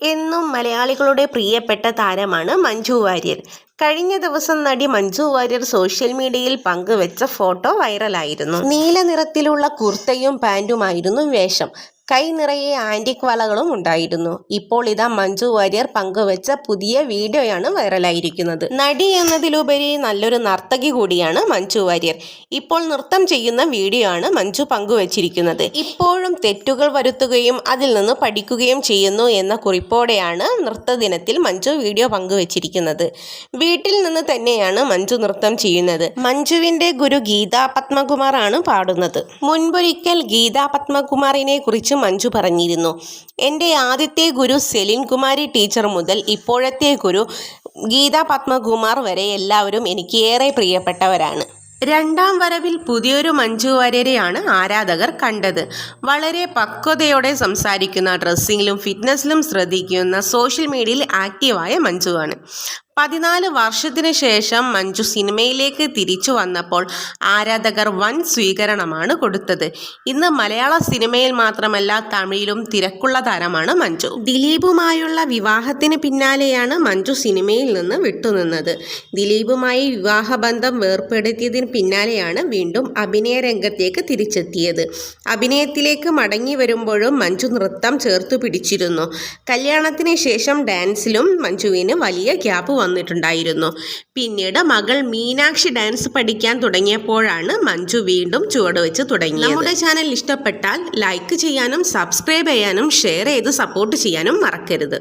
എന്നും മലയാളികളുടെ പ്രിയപ്പെട്ട താരമാണ് മഞ്ജു വാര്യർ. കഴിഞ്ഞ ദിവസം നടി മഞ്ജു വാര്യർ സോഷ്യൽ മീഡിയയിൽ പങ്കുവെച്ച ഫോട്ടോ വൈറലായിരുന്നു. നീല നിറത്തിലുള്ള കുർത്തയും പാൻറ്റുമായിരുന്നു വേഷം. കൈ നിറയെ ആന്റിക് വളകളും ഉണ്ടായിരുന്നു. ഇപ്പോൾ ഇതാ മഞ്ജു വാര്യർ പങ്കുവെച്ച പുതിയ വീഡിയോയാണ് വൈറലായിരിക്കുന്നത്. നടി എന്നതിലുപരി നല്ലൊരു നർത്തകി കൂടിയാണ് മഞ്ജു വാര്യർ. ഇപ്പോൾ നൃത്തം ചെയ്യുന്ന വീഡിയോ ആണ് മഞ്ജു പങ്കുവച്ചിരിക്കുന്നത്. ഇപ്പോഴും തെറ്റുകൾ വരുത്തുകയും അതിൽ നിന്ന് പഠിക്കുകയും ചെയ്യുന്നു എന്ന കുറിപ്പോടെയാണ് നൃത്ത ദിനത്തിൽ മഞ്ജു വീഡിയോ പങ്കുവച്ചിരിക്കുന്നത്. വീട്ടിൽ നിന്ന് തന്നെയാണ് മഞ്ജു നൃത്തം ചെയ്യുന്നത്. മഞ്ജുവിന്റെ ഗുരു ഗീതാ പത്മകുമാർ ആണ് പാടുന്നത്. മുൻപൊരിക്കൽ ഗീതാ പത്മകുമാറിനെ കുറിച്ച് മഞ്ജു പറഞ്ഞിരുന്നു, എൻ്റെ ആദ്യത്തെ ഗുരു സെലിൻ കുമാരി ടീച്ചർ മുതൽ ഇപ്പോഴത്തെ ഗുരു ഗീതാ പത്മകുമാർ വരെ എല്ലാവരും എനിക്ക് ഏറെ പ്രിയപ്പെട്ടവരാണ്. രണ്ടാം വരവിൽ പുതിയൊരു മഞ്ജു വാര്യരെയാണ് ആരാധകർ കണ്ടത്. വളരെ പക്വതയോടെ സംസാരിക്കുന്ന, ഡ്രസ്സിങ്ങിലും ഫിറ്റ്നസ്സിലും ശ്രദ്ധിക്കുന്ന, സോഷ്യൽ മീഡിയയിൽ ആക്റ്റീവായ മഞ്ജുവാണ്. 14 വർഷത്തിന് ശേഷം മഞ്ജു സിനിമയിലേക്ക് തിരിച്ചു വന്നപ്പോൾ ആരാധകർ വൻ സ്വീകരണമാണ് കൊടുത്തത്. ഇന്ന് മലയാള സിനിമയിൽ മാത്രമല്ല തമിഴിലും തിരക്കുള്ള താരമാണ് മഞ്ജു. ദിലീപുമായുള്ള വിവാഹത്തിന് പിന്നാലെയാണ് മഞ്ജു സിനിമയിൽ നിന്ന് വിട്ടുനിന്നത്. ദിലീപുമായി വിവാഹബന്ധം വേർപ്പെടുത്തിയതിന് പിന്നാലെയാണ് വീണ്ടും അഭിനയ രംഗത്തേക്ക് തിരിച്ചെത്തിയത്. അഭിനയത്തിലേക്ക് മടങ്ങി വരുമ്പോഴും മഞ്ജു നൃത്തം ചേർത്തു പിടിച്ചിരുന്നു. കല്യാണത്തിന് ശേഷം ഡാൻസിലും മഞ്ജുവിന് വലിയ ഗ്യാപ്പ് വന്നിട്ടുണ്ടായിരുന്നു. പിന്നീട് മകൾ മീനാക്ഷി ഡാൻസ് പഠിക്കാൻ തുടങ്ങിയപ്പോഴാണ് മഞ്ജു വീണ്ടും ചുവടുവെച്ച് തുടങ്ങിയത്. നമ്മുടെ ചാനൽ ഇഷ്ടപ്പെട്ടാൽ ലൈക്ക് ചെയ്യാനും സബ്സ്ക്രൈബ് ചെയ്യാനും ഷെയർ ചെയ്ത് സപ്പോർട്ട് ചെയ്യാനും മറക്കരുത്.